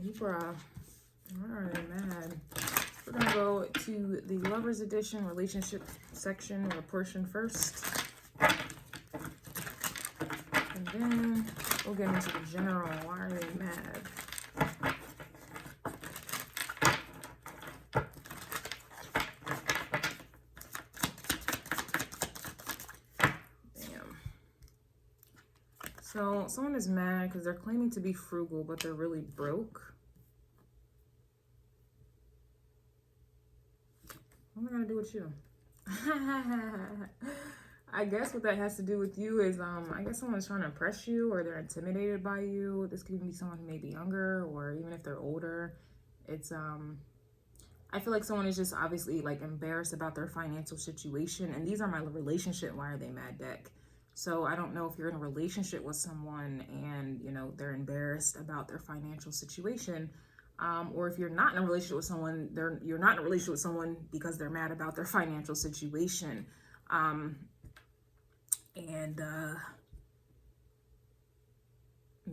Libra, why are they mad? We're going to go to the Lovers Edition relationship section or portion first. And then we'll get into the general. Why are they mad? Bam. So someone is mad because they're claiming to be frugal, but they're really broke. What am I gonna do with you? I guess what that has to do with you is, I guess someone's trying to impress you, or they're intimidated by you. This could even be someone who may be younger, or even if they're older. It's, I feel like someone is just obviously like embarrassed about their financial situation. And these are my relationship, why are they mad deck. So I don't know if you're in a relationship with someone and, you know, they're embarrassed about their financial situation. Or if you're not in a relationship with someone, you're not in a relationship with someone because they're mad about their financial situation.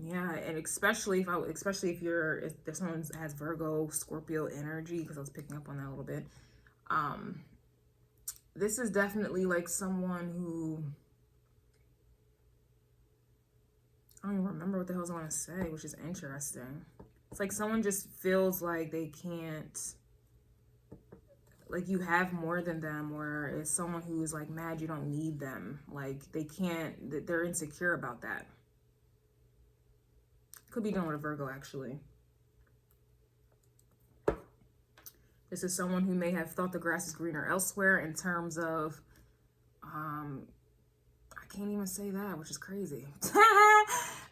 Yeah, and especially if someone has Virgo, Scorpio energy, because I was picking up on that a little bit. This is definitely like someone who, I don't even remember what the hell I was going to say, which is interesting. It's like someone just feels like they can't, like you have more than them, or it's someone who is like mad you don't need them. Like they can't, they're insecure about that. Could be done with a Virgo, actually. This is someone who may have thought the grass is greener elsewhere in terms of, I can't even say that, which is crazy.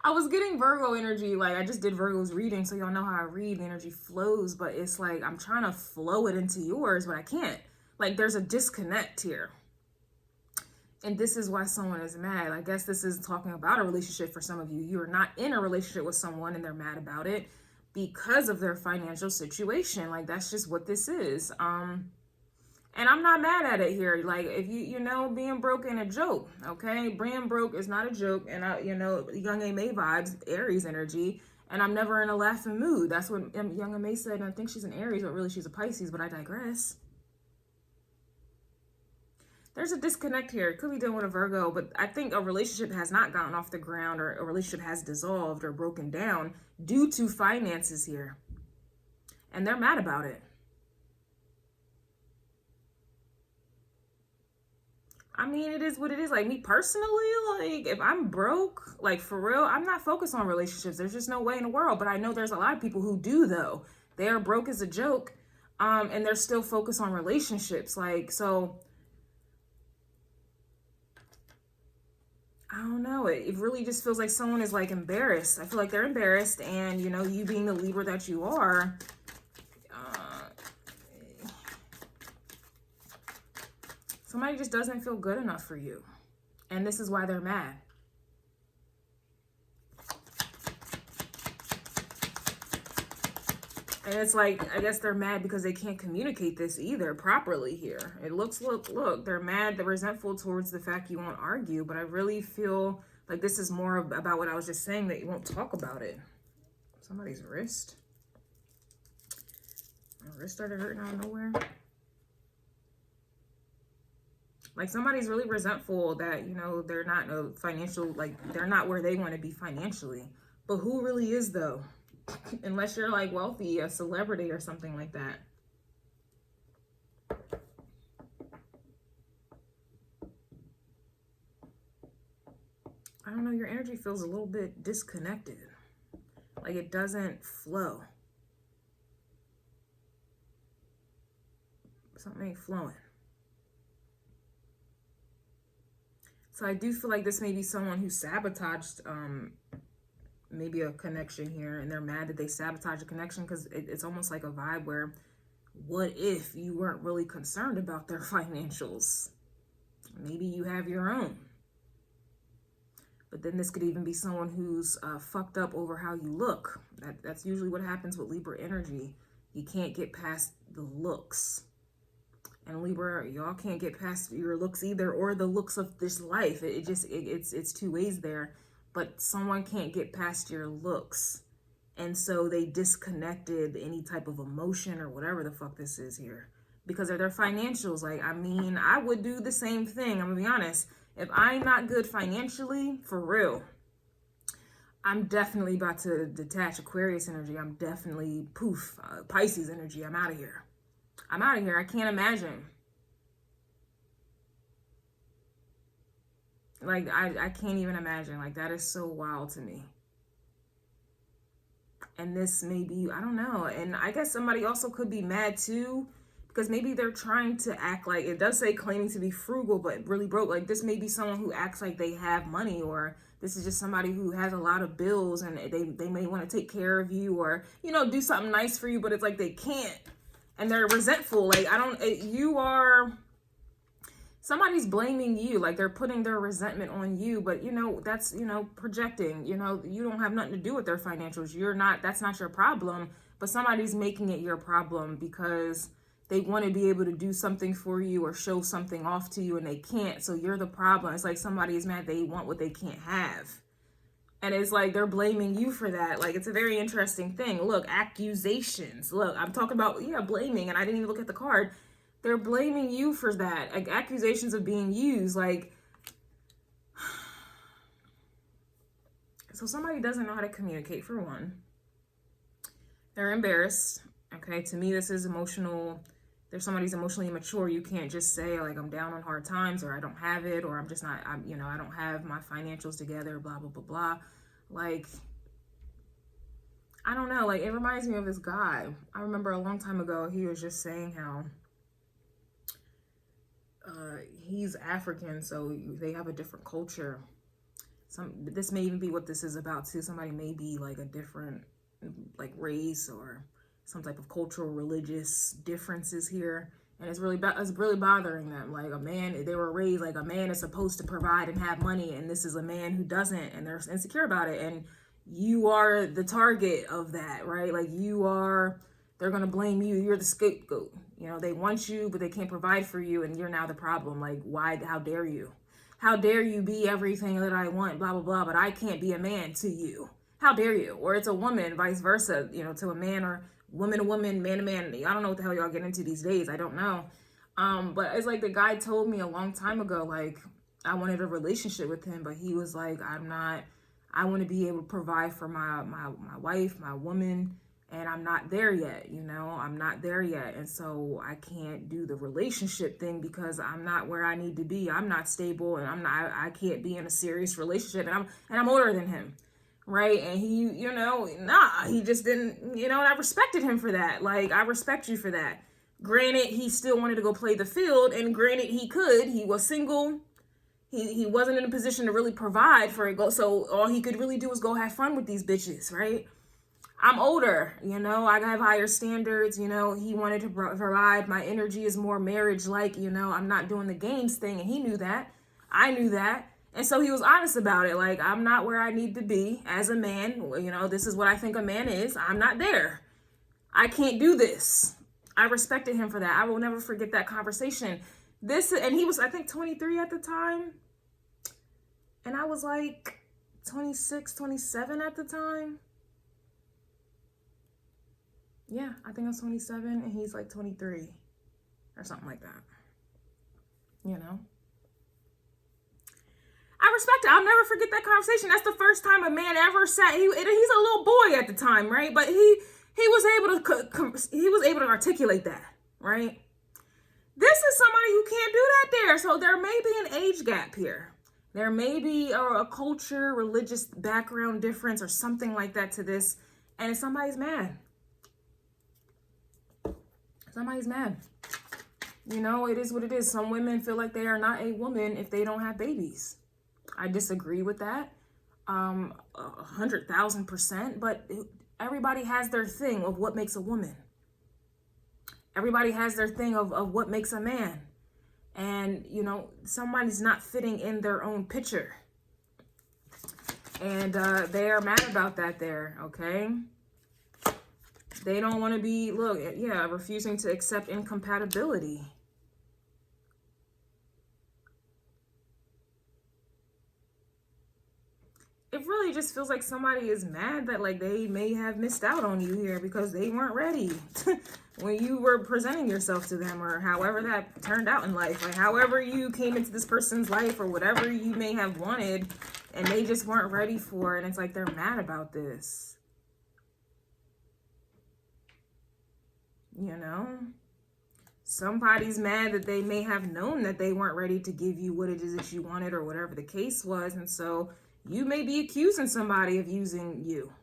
I was getting Virgo energy, like I just did Virgo's reading, so y'all know how I read, the energy flows, but it's like I'm trying to flow it into yours, but I can't. Like there's a disconnect here. And this is why someone is mad. I guess this is talking about a relationship for some of you. You are not in a relationship with someone and they're mad about it because of their financial situation. Like that's just what this is. And I'm not mad at it here. Like, if you know, being broke ain't a joke, okay? Being broke is not a joke. And you know, Young A-May vibes, Aries energy. And I'm never in a laughing mood. That's what Young A-May said. And I think she's an Aries, but really she's a Pisces, but I digress. There's a disconnect here. It could be dealing with a Virgo, but I think a relationship has not gotten off the ground, or a relationship has dissolved or broken down due to finances here. And they're mad about it. I mean, it is what it is. Like me personally, like if I'm broke, like for real, I'm not focused on relationships. There's just no way in the world. But I know there's a lot of people who do though. They are broke as a joke, and they're still focused on relationships. Like, so I don't know. It really just feels like someone is like embarrassed. I feel like they're embarrassed, and you know, you being the Libra that you are, somebody just doesn't feel good enough for you. And this is why they're mad. And it's like, I guess they're mad because they can't communicate this either properly here. It looks, look, they're mad, they're resentful towards the fact you won't argue. But I really feel like this is more about what I was just saying, that you won't talk about it. Somebody's wrist. My wrist started hurting out of nowhere. Like somebody's really resentful that, you know, they're not a financial, like they're not where they want to be financially. But who really is though? Unless you're like wealthy, a celebrity or something like that. I don't know, your energy feels a little bit disconnected. Like it doesn't flow. Something ain't flowing. So I do feel like this may be someone who sabotaged maybe a connection here, and they're mad that they sabotage a connection because it's almost like a vibe where, what if you weren't really concerned about their financials? Maybe you have your own. But then this could even be someone who's fucked up over how you look. That's usually what happens with Libra energy. You can't get past the looks. And Libra, y'all can't get past your looks either, or the looks of this life. It's two ways there. But someone can't get past your looks. And so they disconnected any type of emotion or whatever the fuck this is here because of their financials. Like, I mean, I would do the same thing. I'm gonna be honest. If I'm not good financially, for real, I'm definitely about to detach Aquarius energy. I'm definitely, poof, Pisces energy. I'm out of here. I'm out of here. I can't imagine. Like, I can't even imagine. Like, that is so wild to me. And this may be, I don't know. And I guess somebody also could be mad too, because maybe they're trying to act like, it does say claiming to be frugal, but really broke. Like, this may be someone who acts like they have money, or this is just somebody who has a lot of bills and they may want to take care of you or, you know, do something nice for you, but it's like they can't. And they're resentful. Like, somebody's blaming you, like they're putting their resentment on you, but you know, that's, you know, projecting, you know, you don't have nothing to do with their financials. That's not your problem, but somebody's making it your problem because they want to be able to do something for you or show something off to you and they can't. So you're the problem. It's like somebody is mad they want what they can't have. And it's like they're blaming you for that. Like, it's a very interesting thing. Look, accusations. Look, I'm talking about, yeah, blaming, and I didn't even look at the card. They're blaming you for that. Like, accusations of being used. Like, so somebody doesn't know how to communicate, for one. They're embarrassed. Okay, to me, this is emotional. There's somebody's emotionally immature. You can't just say, like, I'm down on hard times, or I don't have it, or I'm just not, you know, I don't have my financials together, blah, blah, blah, blah. Like, I don't know. Like, it reminds me of this guy. I remember a long time ago, he was just saying how he's African, so they have a different culture. This may even be what this is about too. Somebody may be like a different, like, race or some type of cultural, religious differences here, and it's really bothering them. Like, a man, they were raised like a man is supposed to provide and have money, and this is a man who doesn't, and they're insecure about it. And you are the target of that, right? Like, they're gonna blame you. You're the scapegoat. You know, they want you, but they can't provide for you, and you're now the problem. Like, why? How dare you? How dare you be everything that I want, blah, blah, blah, but I can't be a man to you. How dare you? Or it's a woman, vice versa, you know, to a man, or woman to woman, man to man. I don't know what the hell y'all get into these days. I don't know. But it's like the guy told me a long time ago, like, I wanted a relationship with him, but he was like, I want to be able to provide for my wife, my woman, and I'm not there yet, you know, I'm not there yet. And so I can't do the relationship thing because I'm not where I need to be. I'm not stable, and I can't be in a serious relationship, and I'm older than him. Right. And he, you know, he just didn't, you know, and I respected him for that. Like, I respect you for that. Granted, he still wanted to go play the field, and granted, he was single. He wasn't in a position to really provide for it. So all he could really do was go have fun with these bitches. Right. I'm older, you know, I have higher standards, you know, he wanted to provide. My energy is more marriage-like, you know, I'm not doing the games thing, and he knew that. I knew that. And so he was honest about it. Like, I'm not where I need to be as a man. You know, this is what I think a man is. I'm not there. I can't do this. I respected him for that. I will never forget that conversation. And he was, I think, 23 at the time. And I was like 26, 27 at the time. Yeah, I think I was 27 and he's like 23 or something like that. You know? I respect it. I'll never forget that conversation. That's the first time a man ever sat. He's a little boy at the time, right? But he was able to articulate that, right? This is somebody who can't do that there. So there may be an age gap here. There may be a culture, religious background difference or something like that to this. And somebody's mad. Somebody's mad. You know, it is what it is. Some women feel like they are not a woman if they don't have babies. I disagree with that 100,000%, but everybody has their thing of what makes a woman. Everybody has their thing of what makes a man. And, you know, somebody's not fitting in their own picture. And they are mad about that there, okay? They don't want to be, refusing to accept incompatibility. It really really just feels like somebody is mad that like they may have missed out on you here because they weren't ready when you were presenting yourself to them, or however that turned out in life. Like however you came into this person's life or whatever you may have wanted, and they just weren't ready for it. And it's like they're mad about this. You know? Somebody's mad that they may have known that they weren't ready to give you what it is that you wanted or whatever the case was. And so you may be accusing somebody of using you.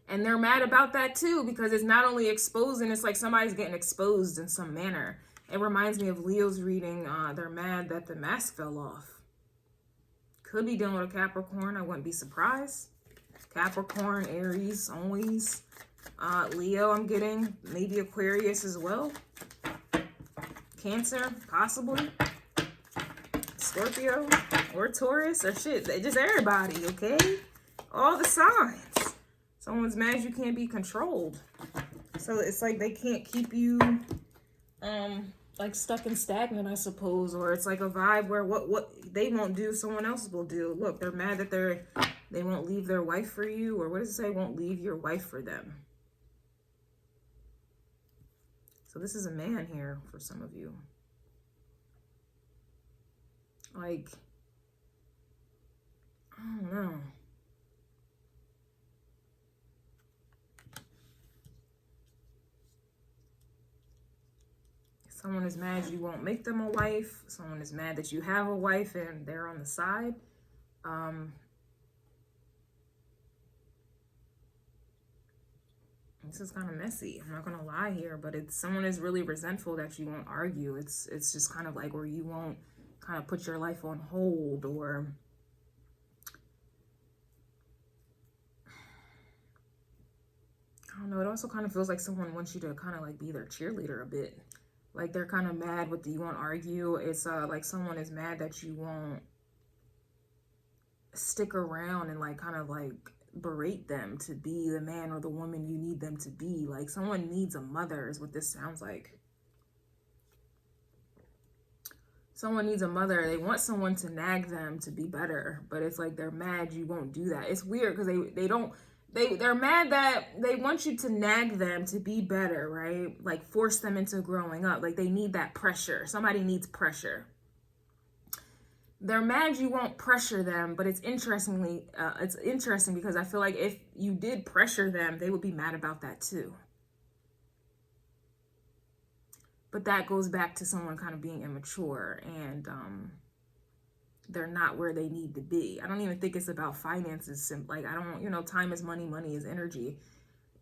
And they're mad about that too, because it's not only exposing, it's like somebody's getting exposed in some manner. It reminds me of Leo's reading. They're mad that the mask fell off. Could be dealing with a Capricorn. I wouldn't be surprised. Capricorn, Aries, always. Leo, I'm getting. Maybe Aquarius as well. Cancer, possibly. Scorpio or Taurus or shit. Just everybody, okay? All the signs. Someone's mad you can't be controlled. So it's like they can't keep you like stuck and stagnant, I suppose. Or it's like a vibe where what they won't do, someone else will do. Look, they're mad that they won't leave their wife for you. Or what does it say? Won't leave your wife for them. So this is a man here for some of you. Like, I don't know. Someone is mad you won't make them a wife. Someone is mad that you have a wife and they're on the side. This is kind of messy. I'm not gonna lie here, but it's someone is really resentful that you won't argue. It's just kind of like where you won't kind of put your life on hold, or I don't know. It also kind of feels like someone wants you to kind of like be their cheerleader a bit. Like they're kind of mad with you won't argue. It's like someone is mad that you won't stick around and like kind of like berate them to be the man or the woman you need them to be. Like someone needs a mother is what this sounds like. Someone needs a mother. They want someone to nag them to be better, but it's like they're mad you won't do that. It's weird because they're mad that they want you to nag them to be better, right? Like force them into growing up. Like they need that pressure. Somebody needs pressure. They're mad you won't pressure them, but it's interesting because I feel like if you did pressure them, they would be mad about that too. But that goes back to someone kind of being immature and they're not where they need to be. I don't even think it's about finances. Like, I don't, you know, time is money, money is energy.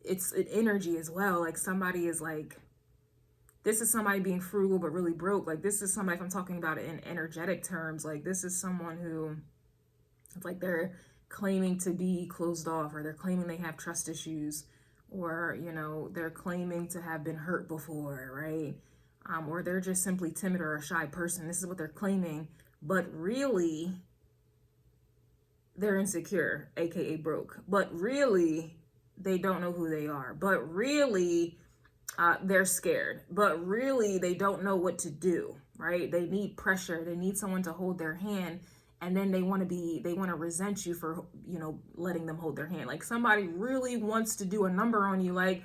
It's an energy as well. Like somebody is like, this is somebody being frugal but really broke. Like this is somebody, if I'm talking about it in energetic terms, like this is someone who, it's like they're claiming to be closed off, or they're claiming they have trust issues, or, you know, they're claiming to have been hurt before, right? Or they're just simply timid or a shy person. This is what they're claiming, but really they're insecure, aka broke. But really they don't know who they are. But really they're scared. But really they don't know what to do, right? They need pressure. They need someone to hold their hand. And then they want to resent you for, you know, letting them hold their hand. Like somebody really wants to do a number on you. Like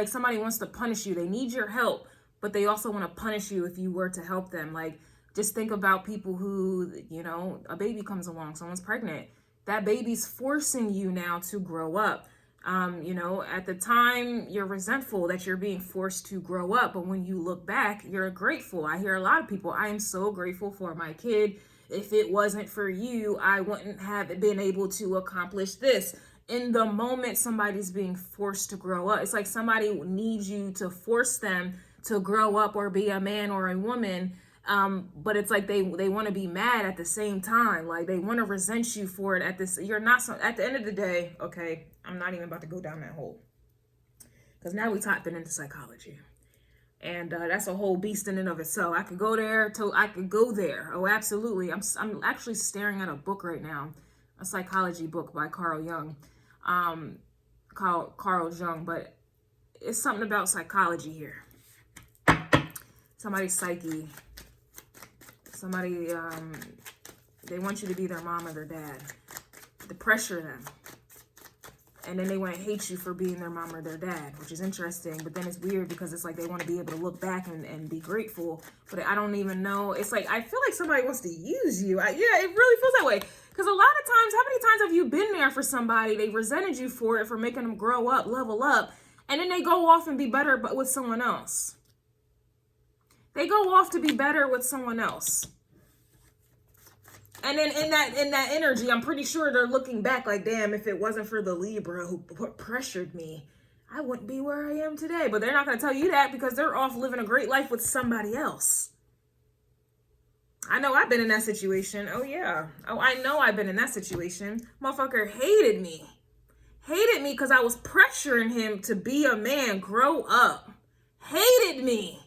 somebody wants to punish you. They need your help, but they also want to punish you if you were to help them. Like just think about people who, you know, a baby comes along, someone's pregnant. That baby's forcing you now to grow up. You know, at the time you're resentful that you're being forced to grow up, but when you look back, you're grateful. I hear a lot of people, I am so grateful for my kid. If it wasn't for you, I wouldn't have been able to accomplish this. In the moment somebody's being forced to grow up, it's like somebody needs you to force them to grow up or be a man or a woman. But it's like they want to be mad at the same time. Like they want to resent you for it at the end of the day. Okay, I'm not even about to go down that hole, because now we tapped into psychology. And that's a whole beast in and of itself. I could go there. Oh, absolutely. I'm actually staring at a book right now, a psychology book by Carl Jung. Carl Jung, but it's something about psychology here. Somebody's psyche. Somebody, they want you to be their mom or their dad. to pressure them. And then they want to hate you for being their mom or their dad, which is interesting. But then it's weird because it's like they want to be able to look back and be grateful. But I don't even know. It's like, I feel like somebody wants to use you. Yeah, it really feels that way. Because a lot of times, how many times have you been there for somebody? They resented you for it, for making them grow up, level up. And then they go off and be better but with someone else. They go off to be better with someone else. And then in that energy, I'm pretty sure they're looking back like, damn, if it wasn't for the Libra who pressured me, I wouldn't be where I am today. But they're not going to tell you that because they're off living a great life with somebody else. I know I've been in that situation. Oh, yeah. Oh, I know I've been in that situation. Motherfucker hated me. Hated me because I was pressuring him to be a man, grow up. Hated me.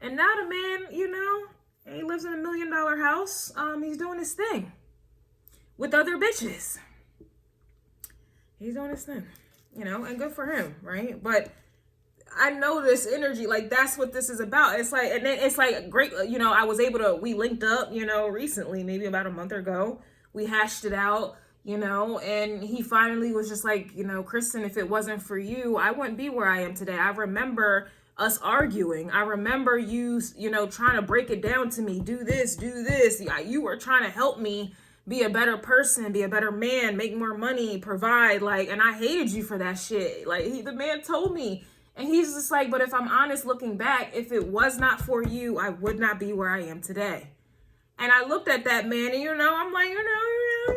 And now the man, you know, he lives in $1 million house. He's doing his thing with other bitches. He's doing his thing, you know, and good for him, right? But I know this energy, like that's what this is about. It's like, and then it's like great, you know, we linked up, you know, recently, maybe about a month ago. We hashed it out, you know, and he finally was just like, you know, Kristen, if it wasn't for you, I wouldn't be where I am today. I remember us arguing. I remember you know, trying to break it down to me. Do this, do this. You were trying to help me be a better person, be a better man, make more money, provide. Like, and I hated you for that shit. Like, the man told me. And he's just like, but if I'm honest, looking back, if it was not for you, I would not be where I am today. And I looked at that man and, you know, I'm like, you know,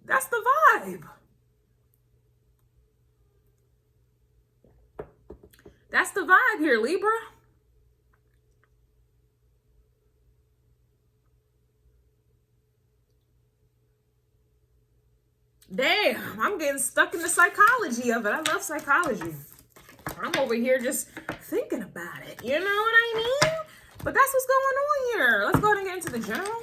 that's the vibe. That's the vibe here, Libra. Damn, I'm getting stuck in the psychology of it. I love psychology. I'm over here just thinking about it. You know what I mean? But that's what's going on here. Let's go ahead and get into the general.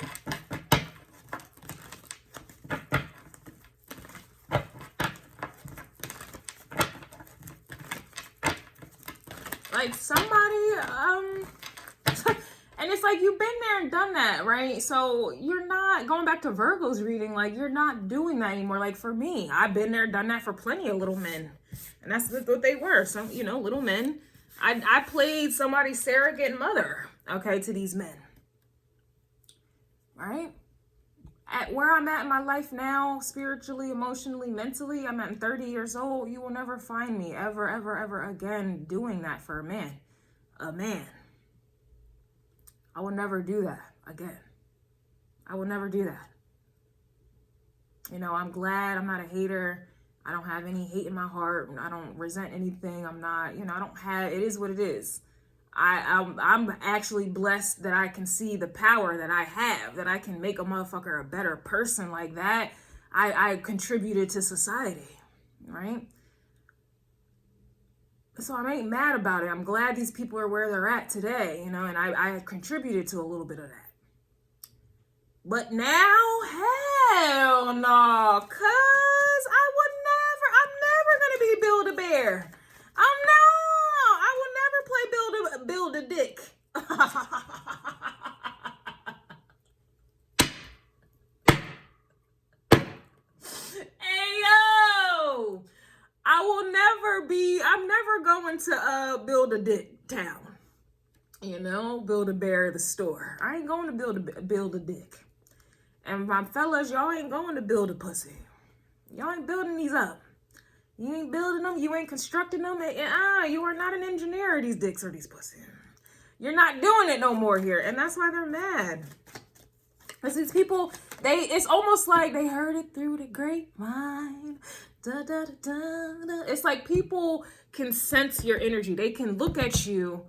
Like somebody, and it's like you've been there and done that, right? So you're not going back to Virgo's reading, like you're not doing that anymore. Like for me, I've been there, done that for plenty of little men, and that's what they were. Some, you know, little men. I played somebody's surrogate mother, okay, to these men, right? At where I'm at in my life now, spiritually, emotionally, mentally, I'm at 30 years old. You will never find me ever, ever, ever again doing that for a man. A man. I will never do that again. I will never do that. You know, I'm glad I'm not a hater. I don't have any hate in my heart. I don't resent anything. I'm not, you know, I don't have, it is what it is. I'm actually blessed that I can see the power that I have, that I can make a motherfucker a better person like that. I contributed to society, right? So I ain't mad about it. I'm glad these people are where they're at today, you know, and I contributed to a little bit of that. But now, hell no, cuz I'm never going to be Build-A-Bear. I will never play Build-A-Dick. Hey, yo. I'm never going to Build-A-Dick town. You know, Build-A-Bear the store. I ain't going to Build-A-Dick. And my fellas, y'all ain't going to build a pussy. Y'all ain't building these up. You ain't building them. You ain't constructing them. You are not an engineer of these dicks or these pussies. You're not doing it no more here. And that's why they're mad. Because these people, it's almost like they heard it through the grapevine. Da, da, da, da, da. It's like people can sense your energy. They can look at you.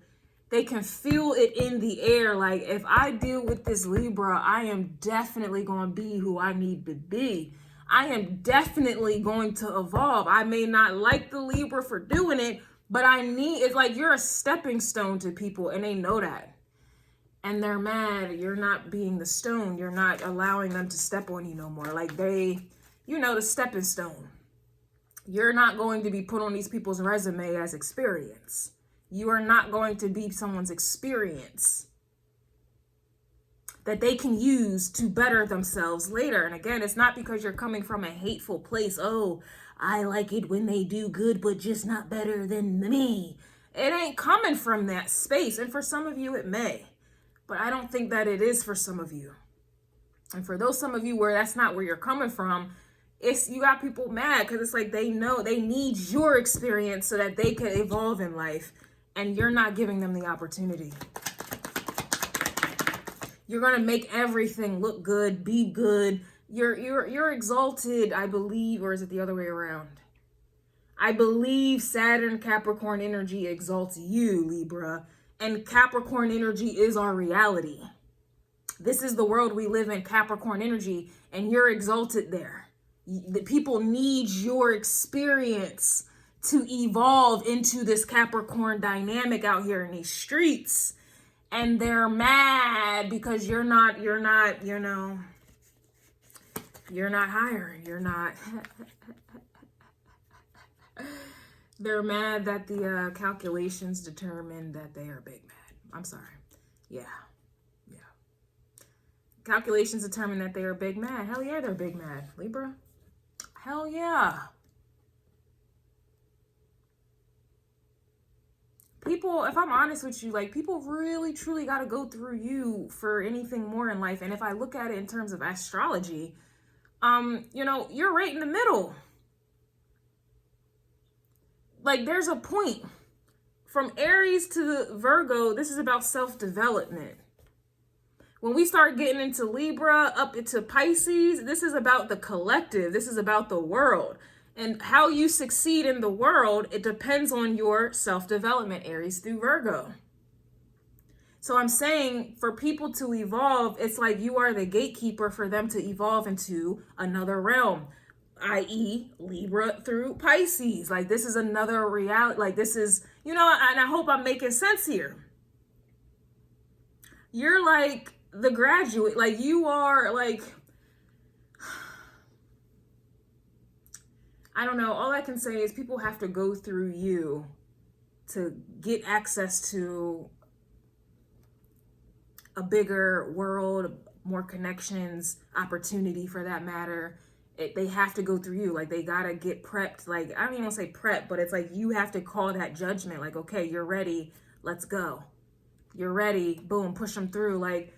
They can feel it in the air. Like, if I deal with this Libra, I am definitely going to be who I need to be. I am definitely going to evolve. I may not like the Libra for doing it, but it's like you're a stepping stone to people, and they know that. And they're mad. You're not being the stone. You're not allowing them to step on you no more. Like the stepping stone. You're not going to be put on these people's resume as experience. You are not going to be someone's experience. that they can use to better themselves later. And again, it's not because you're coming from a hateful place. Oh, I like it when they do good, but just not better than me. It ain't coming from that space. And for some of you, it may. But I don't think that it is for some of you. And for those some of you where that's not where you're coming from, you got people mad because it's like they know they need your experience so that they can evolve in life. And you're not giving them the opportunity. You're going to make everything look good, be good. You're exalted, I believe, or is it the other way around? I believe Saturn Capricorn energy exalts you, Libra, and Capricorn energy is our reality. This is the world we live in, Capricorn energy, and you're exalted there. The people need your experience to evolve into this Capricorn dynamic out here in these streets. And they're mad because you're not hiring. You're not. They're mad that the calculations determine that they are big mad. I'm sorry. Yeah. Calculations determine that they are big mad. Hell yeah, they're big mad. Libra. Hell yeah. People, if I'm honest with you, like, people really, truly got to go through you for anything more in life. And if I look at it in terms of astrology, you're right in the middle. Like, there's a point. From Aries to Virgo, this is about self-development. When we start getting into Libra, up into Pisces, this is about the collective. This is about the world. And how you succeed in the world, it depends on your self-development, Aries through Virgo. So I'm saying for people to evolve, it's like you are the gatekeeper for them to evolve into another realm, i.e. Libra through Pisces. Like, this is another reality. Like, this is, and I hope I'm making sense here. You're like the graduate. Like, you are like, I don't know. All I can say is people have to go through you to get access to a bigger world, more connections, opportunity for that matter. They have to go through you. Like, they got to get prepped. Like, I don't even want to say prep, but it's like you have to call that judgment. Like, okay, you're ready. Let's go. You're ready. Boom, push them through. Like,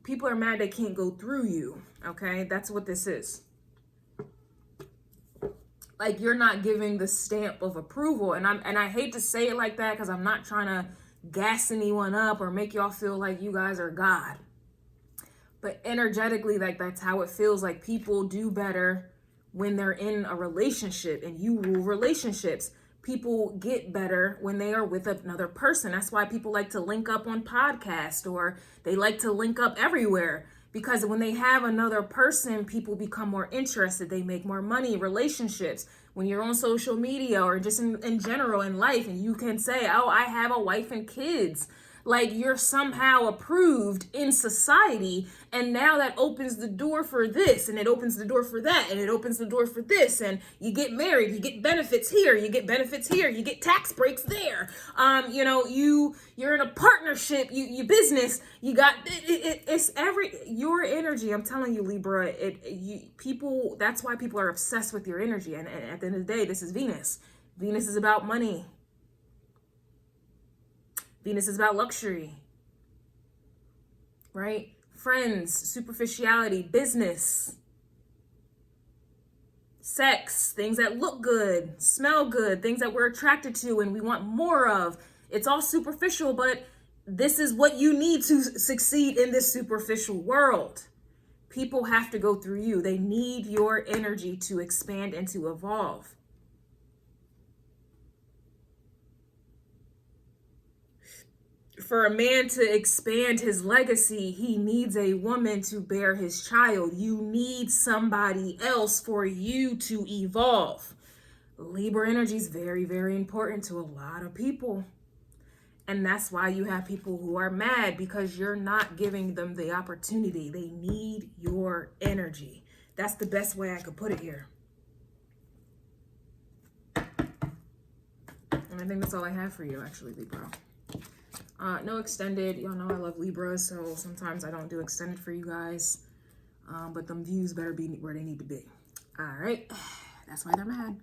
people are mad they can't go through you. Okay, that's what this is. Like, you're not giving the stamp of approval. And I hate to say it like that because I'm not trying to gas anyone up or make y'all feel like you guys are God. But energetically, like, that's how it feels. Like, people do better when they're in a relationship, and you rule relationships. People get better when they are with another person. That's why people like to link up on podcasts, or they like to link up everywhere. Because when they have another person, people become more interested. They make more money, relationships. When you're on social media or just in general in life, and you can say, oh, I have a wife and kids. Like, you're somehow approved in society. And now that opens the door for this, and it opens the door for that, and it opens the door for this. And you get married, you get benefits here, you get benefits here, you get tax breaks there. You're in a partnership, you business, you got, it's your energy. I'm telling you, Libra, people, that's why people are obsessed with your energy. And at the end of the day, this is Venus. Venus is about money. Venus is about luxury, right? Friends, superficiality, business, sex, things that look good, smell good, things that we're attracted to and we want more of. It's all superficial, but this is what you need to succeed in this superficial world. People have to go through you. They need your energy to expand and to evolve. For a man to expand his legacy, he needs a woman to bear his child. You need somebody else for you to evolve. Libra energy is very, very important to a lot of people. And that's why you have people who are mad, because you're not giving them the opportunity. They need your energy. That's the best way I could put it here. And I think that's all I have for you, actually, Libra. No extended. Y'all know I love Libra, so sometimes I don't do extended for you guys. But them views better be where they need to be. All right. That's why they're mad.